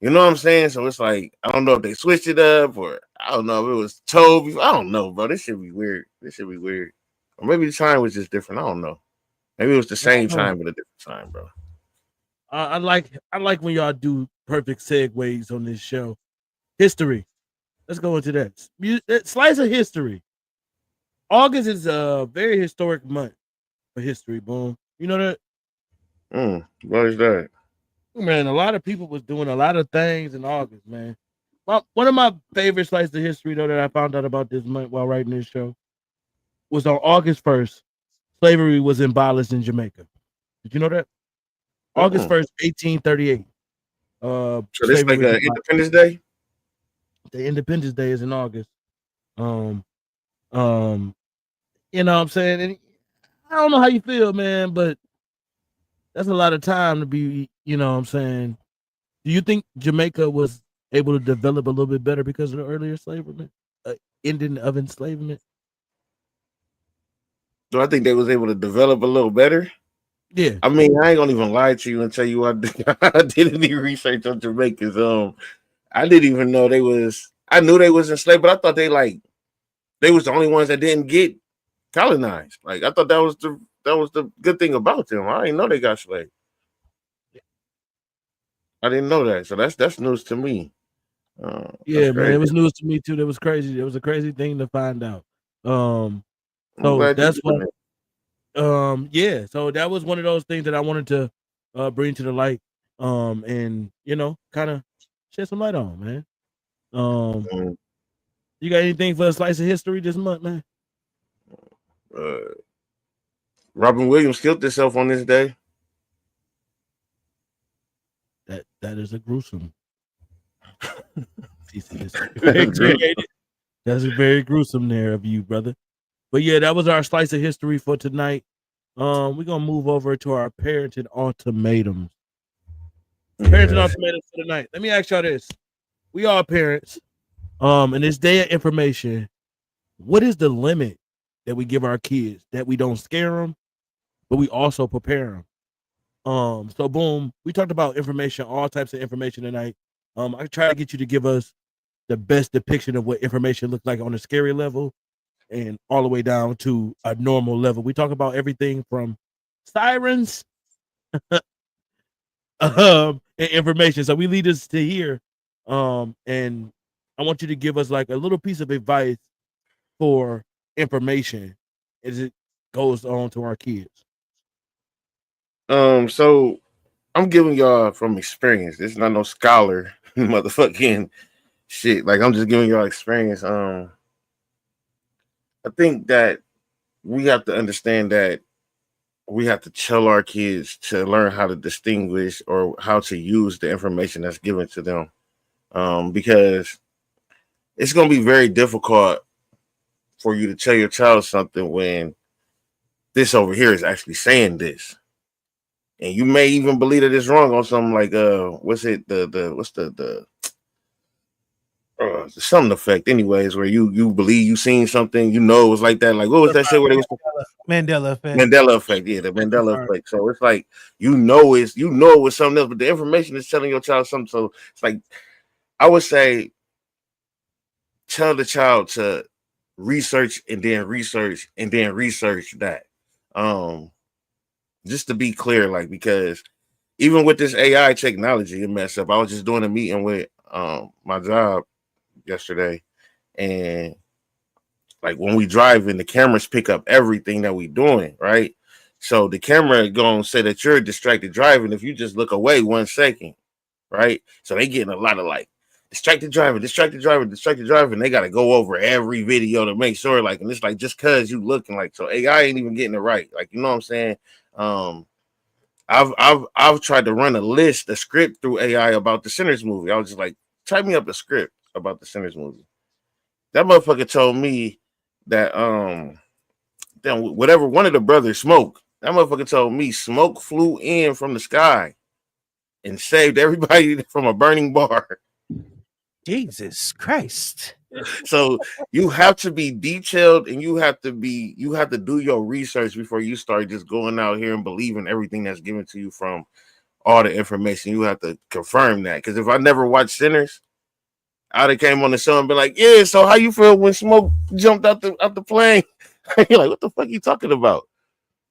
You know what I'm saying? So it's like I don't know if they switched it up or I don't know if it was told before. I don't know, bro. This should be weird. Or maybe the time was just different. I don't know. Maybe it was the same time but a different time, bro. I like when y'all do perfect segues on this show. History. Let's go into that. Slice of history. August is a very historic month for history. Boom. You know that? What is that? Man, a lot of people was doing a lot of things in August, man. One of my favorite slices of history, though, that I found out about this month while writing this show was on August 1st. Slavery was abolished in Jamaica. Did you know that? August 1st, 1838. So this like Independence Day? The Independence Day is in August. You know what I'm saying? And I don't know how you feel, man, but that's a lot of time to be, you know what I'm saying? Do you think Jamaica was able to develop a little bit better because of the earlier slavery, ending of enslavement? Do I think they was able to develop a little better? Yeah. I mean, I ain't gonna even lie to you and tell you I did any research on Jamaicans. I didn't even know they was. I knew they was enslaved, but I thought they was the only ones that didn't get colonized. Like I thought that was the good thing about them. I didn't know they got slaves. I didn't know that, so that's news to me. Yeah, man, it was news to me too. That was crazy. It was a crazy thing to find out. So that's what. Yeah. So that was one of those things that I wanted to bring to the light. And kind of shed some light on, man. You got anything for a slice of history this month, man? Robin Williams killed himself on this day. That is a gruesome. That's a very gruesome there of you, brother. But yeah, that was our slice of history for tonight. We're gonna move over to our parenting ultimatums. Parenting ultimatums for tonight. Let me ask y'all this: we are parents. In this day of information, what is the limit that we give our kids that we don't scare them, but we also prepare them? So boom, we talked about information, all types of information tonight. I try to get you to give us the best depiction of what information looks like on a scary level and all the way down to a normal level. We talk about everything from sirens and information. So we lead us to here. And I want you to give us like a little piece of advice for information as it goes on to our kids. So I'm giving y'all from experience. This is not no scholar motherfucking shit. Like I'm just giving y'all experience. I think that we have to understand that we have to tell our kids to learn how to distinguish or how to use the information that's given to them. Because it's going to be very difficult for you to tell your child something when this over here is actually saying this. And you may even believe that it's wrong on something like something effect anyways, where you believe you seen something, it was like that. Like what was that shit where they was Mandela effect? Mandela effect, yeah, the Mandela effect. So it's like it was something else, but the information is telling your child something. So it's like I would say tell the child to research and then research and then research that. Just to be clear, like because even with this AI technology, it messed up. I was just doing a meeting with my job yesterday, and like when we drive in, the cameras pick up everything that we doing, right? So the camera gonna say that you're distracted driving if you just look away 1 second, right? So they getting a lot of like distracted driver, distracted driver, distracted driver, and they got to go over every video to make sure, like, and it's like just cause you looking like, so AI ain't even getting it right, like, you know what I'm saying? I've tried to run a script through AI about the Sinners movie. I was just like, type me up a script about the Sinners movie. That motherfucker told me that then whatever one of the brothers smoked, that motherfucker told me smoke flew in from the sky and saved everybody from a burning bar. Jesus Christ. So you have to be detailed and you have to do your research before you start just going out here and believing everything that's given to you from all the information. You have to confirm that. Because if I never watched Sinners, I'd have came on the show and been like, yeah, so how you feel when smoke jumped out the plane? You're like, what the fuck are you talking about?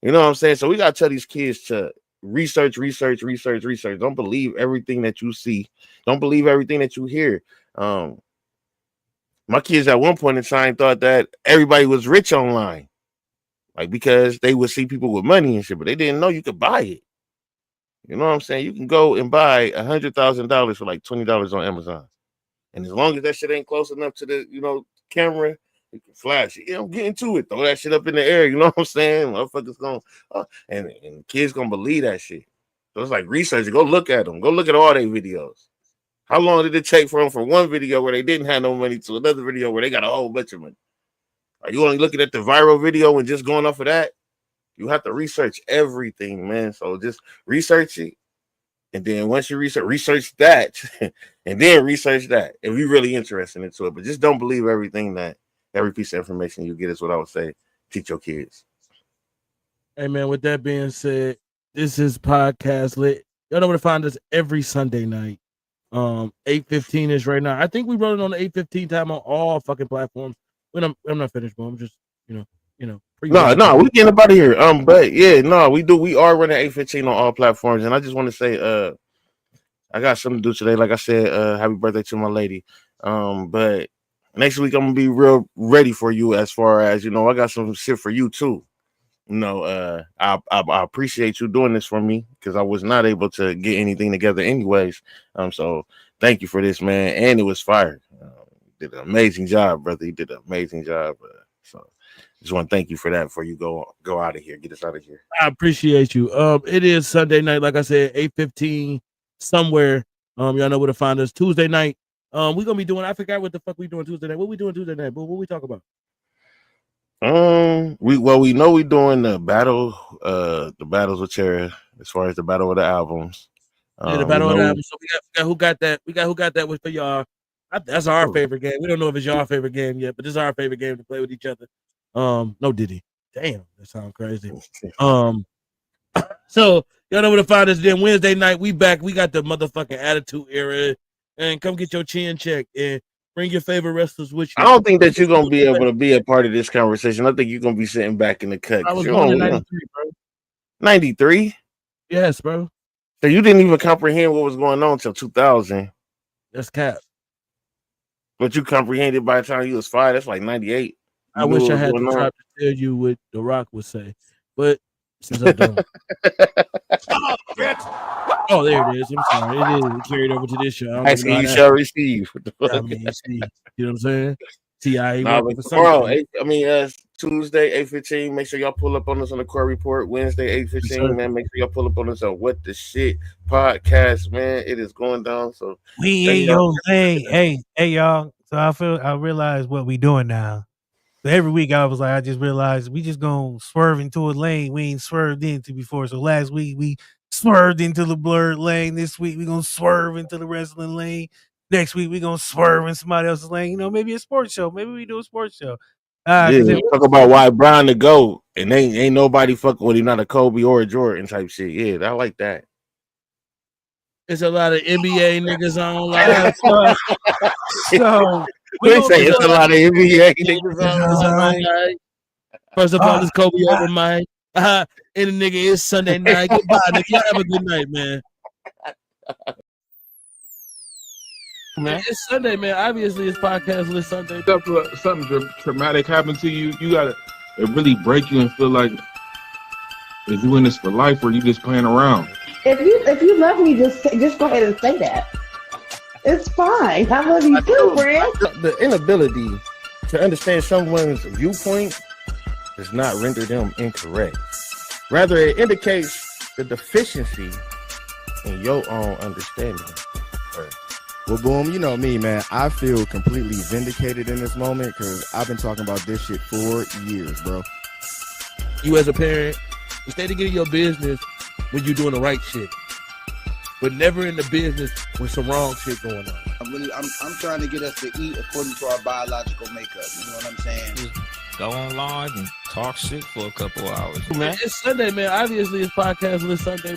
You know what I'm saying? So we gotta tell these kids to research. Don't believe everything that you see. Don't believe everything that you hear. My kids at one point in time thought that everybody was rich online, like because they would see people with money and shit, but they didn't know you could buy it. You know what I'm saying? You can go and buy $100,000 for like $20 on Amazon, and as long as that shit ain't close enough to the camera, you can flash it. I'm getting to it. Throw that shit up in the air. You know what I'm saying? Motherfuckers gonna and kids gonna believe that shit. So it's like research. Go look at them. Go look at all their videos. How long did it take for them from one video where they didn't have no money to another video where they got a whole bunch of money? Are you only looking at the viral video and just going off of that? You have to research everything, man. So just research it. And then once you research that, and then research that if you're really interested into it. But just don't believe everything that every piece of information you get is what I would say. Teach your kids. Hey, man, with that being said, this is PodcastLit. Y'all know where to find us every Sunday night. 8:15 is right now. I think we run it on the 8:15 time on all fucking platforms. I'm not finished, but I'm just No, we getting up out of here. But yeah, no, we are running 8:15 on all platforms, and I just want to say, I got something to do today. Like I said, happy birthday to my lady. But next week I'm gonna be real ready for you as far as I got some shit for you too. I appreciate you doing this for me because I was not able to get anything together anyways. So thank you for this, man. And it was fire. You did an amazing job, brother. You did an amazing job. So just want to thank you for that before you go out of here. Get us out of here. I appreciate you. It is Sunday night, like I said, 8:15 somewhere. Y'all know where to find us. Tuesday night. We're gonna be doing. I forgot what the fuck we doing Tuesday night. What we doing Tuesday night? But what we talk about? We know we doing the battles with Cherry as far as the battle of the albums. The battle of the albums. So we got who got that. We got who got that with for y'all. That's our favorite game. We don't know if it's your favorite game yet, but this is our favorite game to play with each other. No Diddy. Damn, that sounds crazy. So y'all know where to find us. Then Wednesday night we back. We got the motherfucking Attitude Era, and come get your chin checked and bring your favorite wrestlers with you. I don't think that you're gonna be able to be a part of this conversation. I think you're gonna be sitting back in the cut. I was born in 93, bro. 93? Yes, bro. So you didn't even comprehend what was going on until 2000. That's cap. But you comprehended by the time you was 5. That's like 98. I wish I had the drop to tell you what The Rock would say, but since I don't. Oh, there it is. I'm sorry. It is. We carried over to this show. Actually, you shall receive. You know what I'm saying? T.I. Tomorrow, Tuesday, 8:15. Make sure y'all pull up on us on the Core Report. Wednesday, 8:15, man. Make sure y'all pull up on us on What the Shit podcast, man. It is going down. So we ain't your thing. Hey, y'all. So I realized what we doing now. So every week I was like, I just realized we just gonna swerve into a lane we ain't swerved into before. So last week we swerved into the blurred lane. This week we gonna swerve into the wrestling lane. Next week we gonna swerve in somebody else's lane. Maybe a sports show. Maybe we do a sports show. Talk about why Brian the GOAT and ain't nobody fucking with him, not a Kobe or a Jordan type shit. Yeah, I like that. There's a lot of NBA niggas online. So we say it's a lot of NBA niggas online. First of all, it's Kobe over Mike. And the nigga is Sunday night. Goodbye, nigga. Y'all have a good night, man. It's Sunday, man. Obviously, it's PodcastLit Sunday. Something traumatic happened to you. You gotta it really break you and feel like, is you in this for life or you just playing around? If you love me, just go ahead and say that. It's fine. I love you too, friend. The inability to understand someone's viewpoint does not render them incorrect. Rather, it indicates the deficiency in your own understanding. Well, Boom, you know me, man. I feel completely vindicated in this moment because I've been talking about this shit for years, bro. You as a parent, instead of getting your business when you're doing the right shit, but never in the business with some wrong shit going on. I'm trying to get us to eat according to our biological makeup. You know what I'm saying? Just go online and talk shit for a couple hours. Man, it's Sunday, man. Obviously, it's PodcastLit Sunday.